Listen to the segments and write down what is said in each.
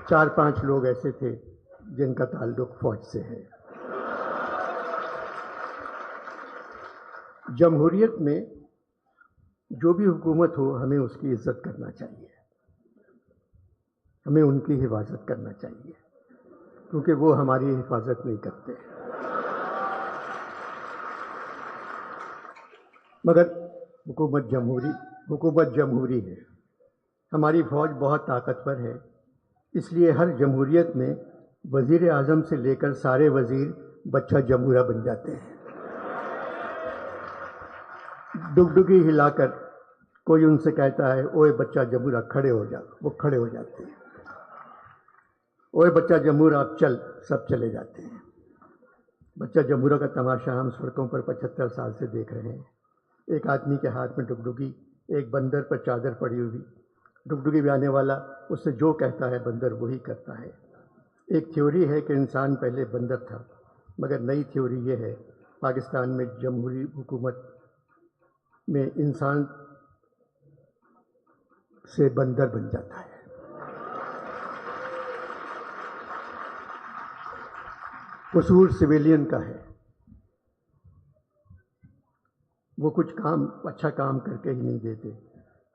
4-5 لوگ ایسے تھے جن کا تعلق فوج سے ہے۔ جمہوریت میں جو بھی حکومت ہو ہمیں اس کی عزت کرنا چاہیے، ہمیں ان کی حفاظت کرنا چاہیے، کیونکہ وہ ہماری حفاظت نہیں کرتے۔ مگر حکومت جمہوری ہے، ہماری فوج بہت طاقتور ہے، اس لیے ہر جمہوریت میں وزیر اعظم سے لے کر سارے وزیر بچہ جمہورہ بن جاتے ہیں۔ ڈگڈگی ہلا کر کوئی ان سے کہتا ہے اوئے بچہ جمہورہ کھڑے ہو جا، وہ کھڑے ہو جاتے ہیں۔ اوئے بچہ جمہورہ اب چل، سب چلے جاتے ہیں۔ بچہ جمہورہ کا تماشا ہم سڑکوں پر 75 سال سے دیکھ رہے ہیں۔ ایک آدمی کے ہاتھ میں ڈگڈگی، ایک بندر پر چادر پڑی ہوئی، ڈگڈگی میں آنے والا اس سے جو کہتا ہے بندر وہی کرتا ہے۔ ایک تھیوری ہے کہ انسان پہلے بندر تھا، مگر نئی تھیوری یہ ہے پاکستان میں جمہوری حکومت میں انسان سے بندر بن جاتا ہے۔ قصور سویلین کا ہے، وہ کچھ اچھا کام کر کے ہی نہیں دیتے۔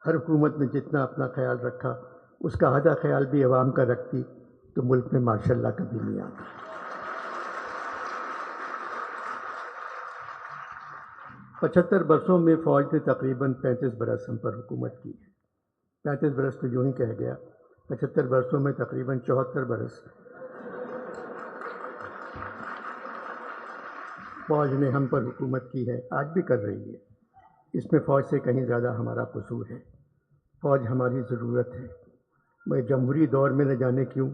ہر حکومت میں جتنا اپنا خیال رکھا اس کا آدھا خیال بھی عوام کا رکھتی تو ملک میں ماشاء اللہ کبھی نہیں آتا۔ 75 برسوں میں فوج نے تقریباً 35 برس ہم پر حکومت کی ہے۔ 35 برس تو یوں ہی کہہ گیا، 75 برسوں میں تقریباً 74 برس فوج نے ہم پر حکومت کی ہے، آج بھی کر رہی ہے۔ اس میں فوج سے کہیں زیادہ ہمارا قصور ہے۔ فوج ہماری ضرورت ہے، میں جمہوری دور میں نہ جانے کیوں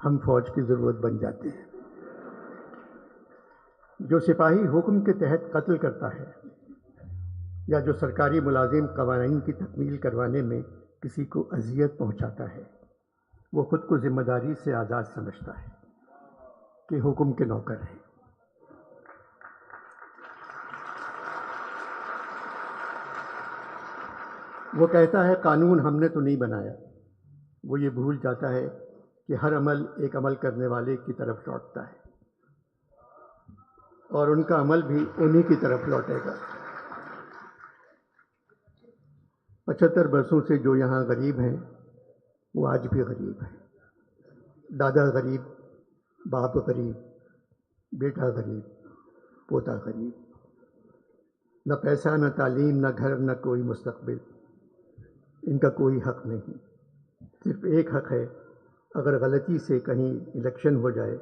ہم فوج کی ضرورت بن جاتے ہیں۔ جو سپاہی حکم کے تحت قتل کرتا ہے یا جو سرکاری ملازم قوانین کی تکمیل کروانے میں کسی کو اذیت پہنچاتا ہے، وہ خود کو ذمہ داری سے آزاد سمجھتا ہے کہ حکم کے نوکر ہے۔ وہ کہتا ہے قانون ہم نے تو نہیں بنایا، وہ یہ بھول جاتا ہے کہ ہر عمل ایک عمل کرنے والے کی طرف لوٹتا ہے اور ان کا عمل بھی انہی کی طرف لوٹے گا۔ 75 برسوں سے جو یہاں غریب ہیں وہ آج بھی غریب ہیں۔ دادا غریب، باپ غریب، بیٹا غریب، پوتا غریب، نہ پیسہ، نہ تعلیم، نہ گھر، نہ کوئی مستقبل، ان کا کوئی حق نہیں۔ صرف ایک حق ہے، اگر غلطی سے کہیں الیکشن ہو جائے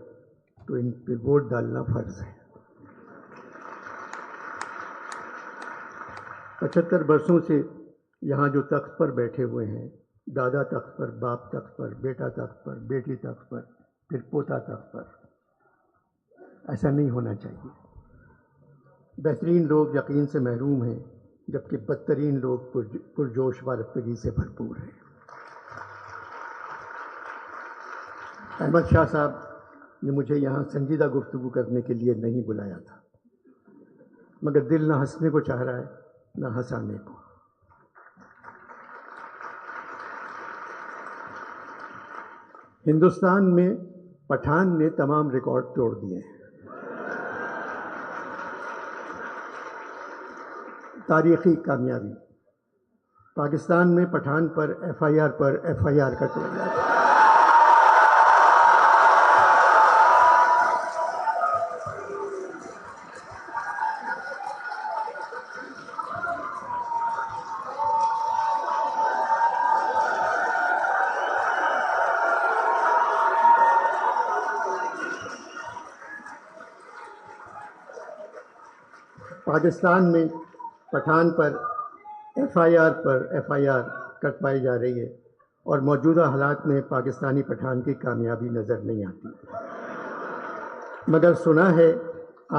تو ان پہ ووٹ ڈالنا فرض ہے۔ 75 برسوں سے یہاں جو تخت پر بیٹھے ہوئے ہیں، دادا تخت پر، باپ تخت پر، بیٹا تخت پر، بیٹی تخت پر، پھر پوتا تخت پر، ایسا نہیں ہونا چاہیے۔ بہترین لوگ یقین سے محروم ہیں، جبکہ بدترین لوگ پرجوش وارفتگی سے بھرپور ہیں۔ احمد شاہ صاحب نے مجھے یہاں سنجیدہ گفتگو کرنے کے لیے نہیں بلایا تھا، مگر دل نہ ہنسنے کو چاہ رہا ہے نہ ہنسانے کو۔ ہندوستان میں پٹھان نے تمام ریکارڈ توڑ دیے ہیں۔ تاریخی کامیابی، پاکستان میں پٹھان پر ایف آئی آر کا توڑ دیا۔ پاکستان میں پٹھان پر ایف آئی آر کٹوائی جا رہی ہے اور موجودہ حالات میں پاکستانی پٹھان کی کامیابی نظر نہیں آتی، مگر سنا ہے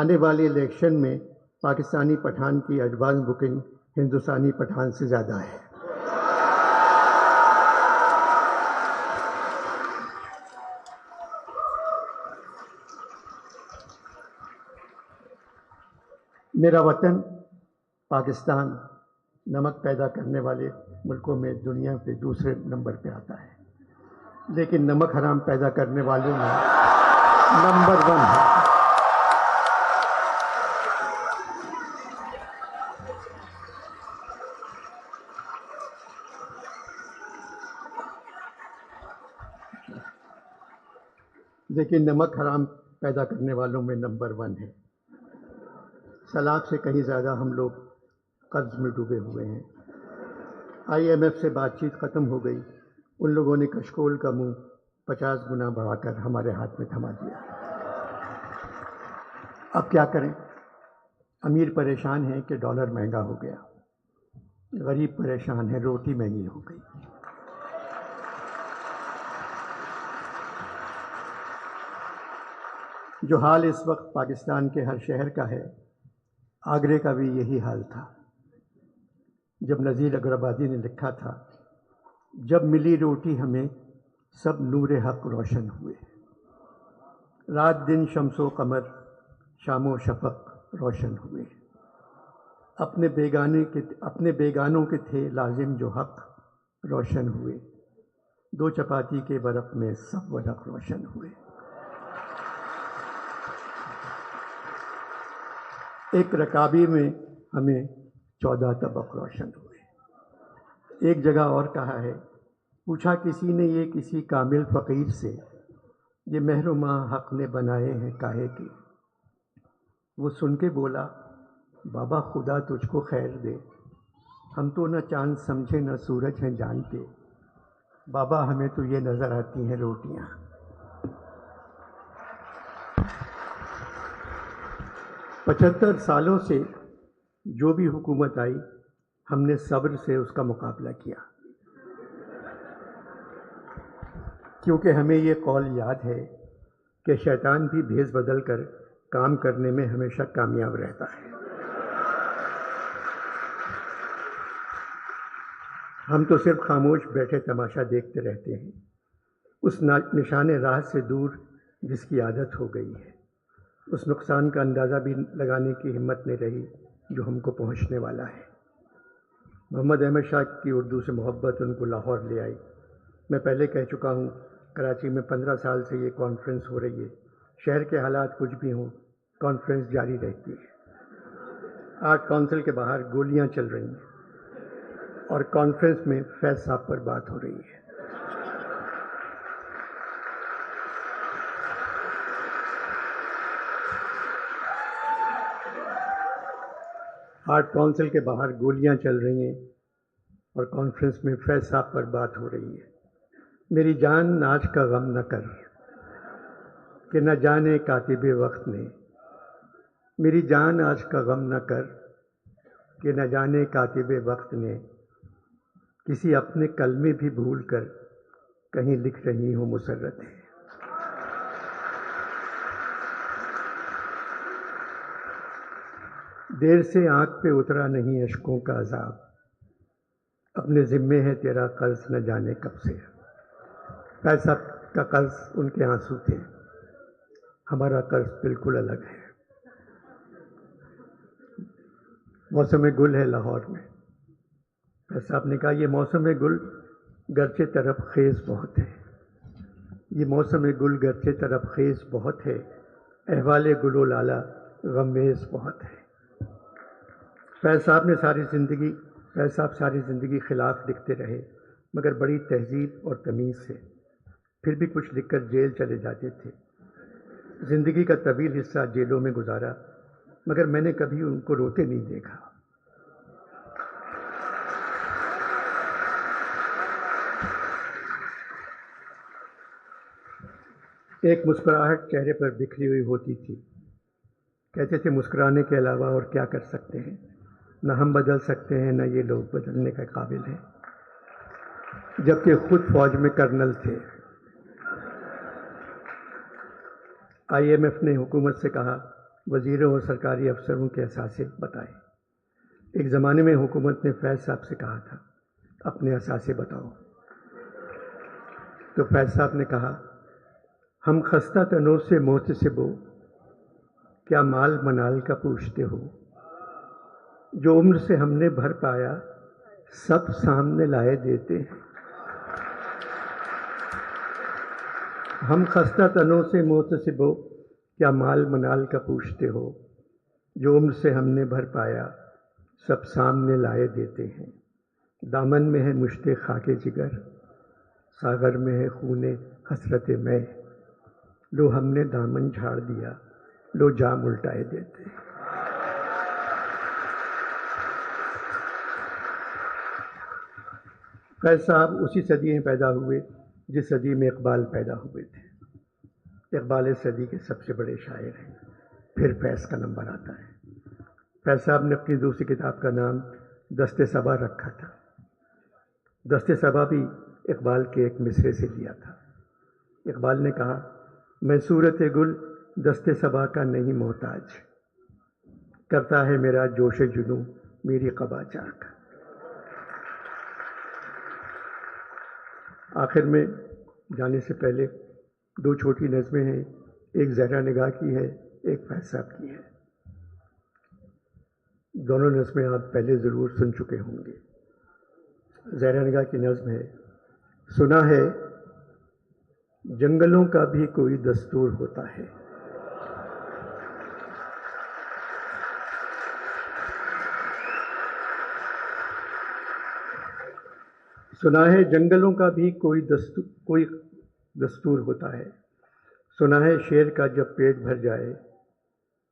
آنے والے الیکشن میں پاکستانی پٹھان کی ایڈوانس بکنگ ہندوستانی پٹھان سے زیادہ ہے۔ میرا وطن پاکستان نمک پیدا کرنے والے ملکوں میں دنیا پہ دوسرے نمبر پہ آتا ہے۔ لیکن نمک حرام پیدا کرنے والوں میں نمبر 1 ہے۔ لیکن نمک حرام پیدا کرنے والوں میں نمبر 1 ہے۔ سلاد سے کہیں زیادہ ہم لوگ قرض میں ڈوبے ہوئے ہیں۔ IMF سے بات چیت ختم ہو گئی، ان لوگوں نے کشکول کا منہ 50 گنا بڑھا کر ہمارے ہاتھ میں تھما دیا۔ اب کیا کریں؟ امیر پریشان ہے کہ ڈالر مہنگا ہو گیا، غریب پریشان ہے روٹی مہنگی ہو گئی۔ جو حال اس وقت پاکستان کے ہر شہر کا ہے، آگرے کا بھی یہی حال تھا جب نذیر اگرآبادی نے لکھا تھا، جب ملی روٹی ہمیں سب نور حق روشن ہوئے، رات دن شمس و قمر شام و شفق روشن ہوئے، اپنے بیگانوں کے تھے لازم جو حق روشن ہوئے، 2 چپاتی کے برق میں سب ورق روشن ہوئے۔ ایک رکابی میں ہمیں 14 طبق روشن ہوئے۔ ایک جگہ اور کہا ہے، پوچھا کسی نے یہ کسی کامل فقیر سے، یہ مہر و ماہ حق نے بنائے ہیں کاہے کے؟ وہ سن کے بولا، بابا خدا تجھ کو خیر دے، ہم تو نہ چاند سمجھے نہ سورج ہیں جانتے، بابا ہمیں تو یہ نظر آتی ہیں روٹیاں۔ 75 سالوں سے جو بھی حکومت آئی، ہم نے صبر سے اس کا مقابلہ کیا، کیونکہ ہمیں یہ قول یاد ہے کہ شیطان بھی بھیس بدل کر کام کرنے میں ہمیشہ کامیاب رہتا ہے۔ ہم تو صرف خاموش بیٹھے تماشا دیکھتے رہتے ہیں، اس نشان راہ سے دور جس کی عادت ہو گئی ہے، اس نقصان کا اندازہ بھی لگانے کی ہمت نہیں رہی جو ہم کو پہنچنے والا ہے۔ محمد احمد شاہ کی اردو سے محبت ان کو لاہور لے آئی۔ میں پہلے کہہ چکا ہوں، کراچی میں 15 سال سے یہ کانفرنس ہو رہی ہے، شہر کے حالات کچھ بھی ہوں، کانفرنس جاری رہتی ہے۔ آرٹ کونسل کے باہر گولیاں چل رہی ہیں اور کانفرنس میں فیض صاحب پر بات ہو رہی ہے۔ آرٹ کونسل کے باہر گولیاں چل رہی ہیں اور کانفرنس میں فیض صاحب پر بات ہو رہی ہے۔ میری جان آج کا غم نہ کر کہ نہ جانے کاتب وقت نے، میری جان آج کا غم نہ کر کہ نہ جانے کاتب وقت نے، کسی اپنے کلمے بھی بھول کر کہیں لکھ رہی ہوں مسرتیں۔ دیر سے آنکھ پہ اترا نہیں اشکوں کا عذاب، اپنے ذمے ہے تیرا قرض نہ جانے کب سے۔ فیض صاحب کا قرض ان کے آنسو تھے، ہمارا قرض بالکل الگ ہے۔ موسم گل ہے لاہور میں، فیض صاحب نے کہا یہ موسم گل گرچہ طرف خیز بہت ہے، یہ موسم گل گرچہ طرف خیز بہت ہے، احوال گل و لالا غمیز بہت ہے۔ فیض صاحب ساری زندگی خلاف لکھتے رہے، مگر بڑی تہذیب اور تمیز سے، پھر بھی کچھ لکھ کر جیل چلے جاتے تھے۔ زندگی کا طویل حصہ جیلوں میں گزارا، مگر میں نے کبھی ان کو روتے نہیں دیکھا۔ ایک مسکراہٹ چہرے پر بکھری ہوئی ہوتی تھی، کہتے تھے مسکرانے کے علاوہ اور کیا کر سکتے ہیں، نہ ہم بدل سکتے ہیں نہ یہ لوگ بدلنے کے قابل ہیں، جبکہ خود فوج میں کرنل تھے۔ IMF نے حکومت سے کہا وزیروں اور سرکاری افسروں کے اثاثے بتائیں۔ ایک زمانے میں حکومت نے فیض صاحب سے کہا تھا اپنے اثاثے بتاؤ، تو فیض صاحب نے کہا ہم خستہ تنوں سے محتسب ہو، کیا مال منال کا پوچھتے ہو، جو عمر سے ہم نے بھر پایا سب سامنے لائے دیتے ہیں۔ ہم خستہ تنوں سے محتسب ہو، کیا مال منال کا پوچھتے ہو؟ جو عمر سے ہم نے بھر پایا سب سامنے لائے دیتے ہیں۔ دامن میں ہے مشت خاک جگر، ساغر میں ہے خون حسرت میں، لو ہم نے دامن جھاڑ دیا، لو جام الٹائے دیتے ہیں۔ فیض صاحب اسی صدی میں پیدا ہوئے جس صدی میں اقبال پیدا ہوئے تھے۔ اقبال اس صدی کے سب سے بڑے شاعر ہیں، پھر فیض کا نمبر آتا ہے۔ فیض صاحب نے اپنی دوسری کتاب کا نام دست صبا رکھا تھا۔ دست صبا بھی اقبال کے ایک مصرے سے لیا تھا۔ اقبال نے کہا، میں صورت گل دست صبا کا نہیں محتاج، کرتا ہے میرا جوش جنوں میری قبا چاک۔ آخر میں جانے سے پہلے دو چھوٹی نظمیں ہیں، ایک زہرا نگاہ کی ہے، ایک فیض صاحب کی ہے۔ دونوں نظمیں آپ پہلے ضرور سن چکے ہوں گے۔ زہرا نگاہ کی نظم ہے، سنا ہے جنگلوں کا بھی کوئی دستور ہوتا ہے، سنا ہے جنگلوں کا بھی کوئی دستور ہوتا ہے، سنا ہے شیر کا جب پیٹ بھر جائے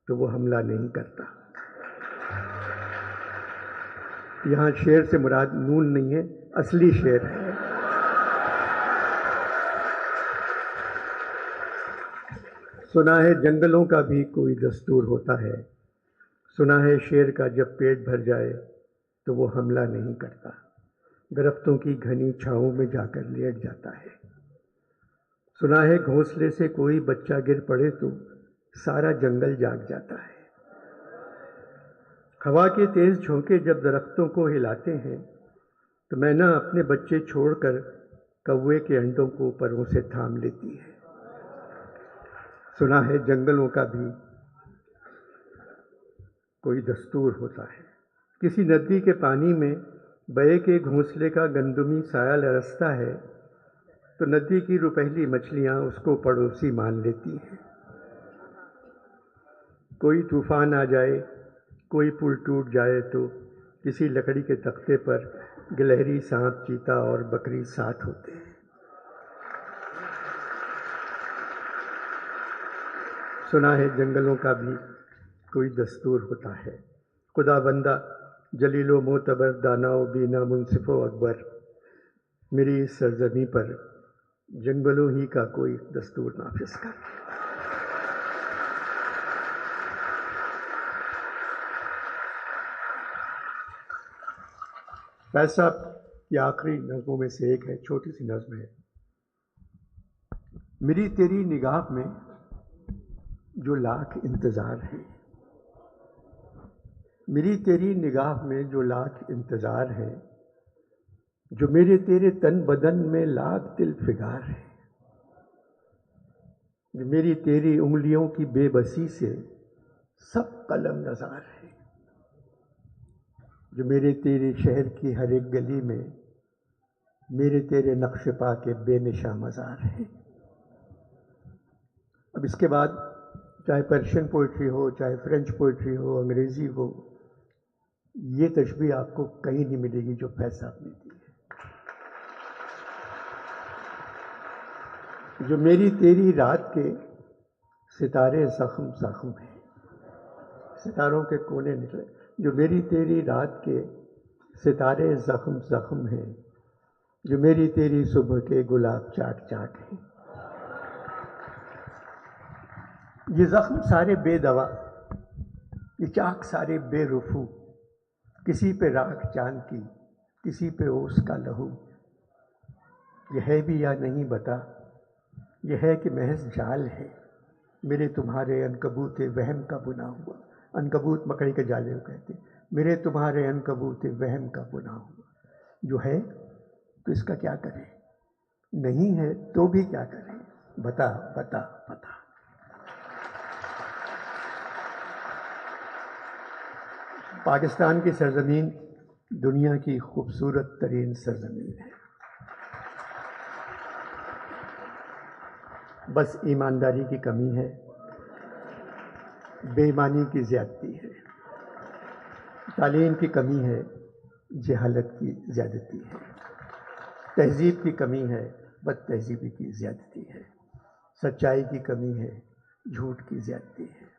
تو وہ حملہ نہیں کرتا۔ یہاں شیر سے مراد نون نہیں ہے، اصلی شیر ہے۔ سنا ہے جنگلوں کا بھی کوئی دستور ہوتا ہے، سنا ہے شیر کا جب پیٹ بھر جائے تو وہ حملہ نہیں کرتا، درختوں کی گھنی چھاؤں میں جا کر لیٹ جاتا ہے۔ سنا ہے گھونسلے سے کوئی بچہ گر پڑے تو سارا جنگل جاگ جاتا ہے۔ ہوا کے تیز جھونکے جب درختوں کو ہلاتے ہیں تو مینا اپنے بچے چھوڑ کر کوے کے انڈوں کو پروں سے تھام لیتی ہے۔ سنا ہے جنگلوں کا بھی کوئی دستور ہوتا ہے۔ کسی ندی کے پانی میں بے کے گھونسلے کا گندمی سایہ لرزتا ہے تو ندی کی روپہلی مچھلیاں اس کو پڑوسی مان لیتی ہیں۔ کوئی طوفان آ جائے، کوئی پل ٹوٹ جائے تو کسی لکڑی کے تختے پر گلہری سانپ، چیتا اور بکری ساتھ ہوتے ہیں۔ سنا ہے جنگلوں کا بھی کوئی دستور ہوتا ہے۔ خدا بندہ جلیل و معتبر، دانا و بینا، منصف و اکبر، میری اس سرزمین پر جنگلوں ہی کا کوئی دستور نافذ کر۔ فیض صاحب کی آخری نظموں میں سے ایک ہے، چھوٹی سی نظم ہے، میری تیری نگاہ میں جو لاکھ انتظار ہے، میری تیری نگاہ میں جو لاکھ انتظار ہے، جو میرے تیرے تن بدن میں لاکھ دل فگار ہے، جو میری تیری انگلیوں کی بے بسی سے سب قلم نظار ہے، جو میرے تیرے شہر کی ہر ایک گلی میں میرے تیرے نقش پا کے بے نشاں مزار ہے۔ اب اس کے بعد چاہے پرشین پوئٹری ہو، چاہے فرینچ پوئٹری ہو، انگریزی ہو، یہ تشبیہ آپ کو کہیں نہیں ملے گی جو فیض صاحب نے دی ہے۔ جو میری تیری رات کے ستارے زخم زخم ہیں، ستاروں کے کونے نکلے، جو میری تیری رات کے ستارے زخم زخم ہیں، جو میری تیری صبح کے گلاب چاٹ چاٹ ہیں۔ یہ زخم سارے بے دوا، یہ چاک سارے بے رفو، کسی پہ راکھ چاند کی، کسی پہ اوس کا لہو، یہ ہے بھی یا نہیں بتا، یہ ہے کہ محض جال ہے، میرے تمہارے عنکبوت وہم کا بنا ہوا۔ عنکبوت مکڑی کے جالے کو کہتے ہیں۔ میرے تمہارے عنکبوت وہم کا بنا ہوا، جو ہے تو اس کا کیا کریں، نہیں ہے تو بھی کیا کریں، بتا بتا بتا۔ پاکستان کی سرزمین دنیا کی خوبصورت ترین سرزمین ہے۔ بس ایمانداری کی کمی ہے، بے ایمانی کی زیادتی ہے، تعلیم کی کمی ہے، جہالت کی زیادتی ہے، تہذیب کی کمی ہے، بد تہذیبی کی زیادتی ہے، سچائی کی کمی ہے، جھوٹ کی زیادتی ہے۔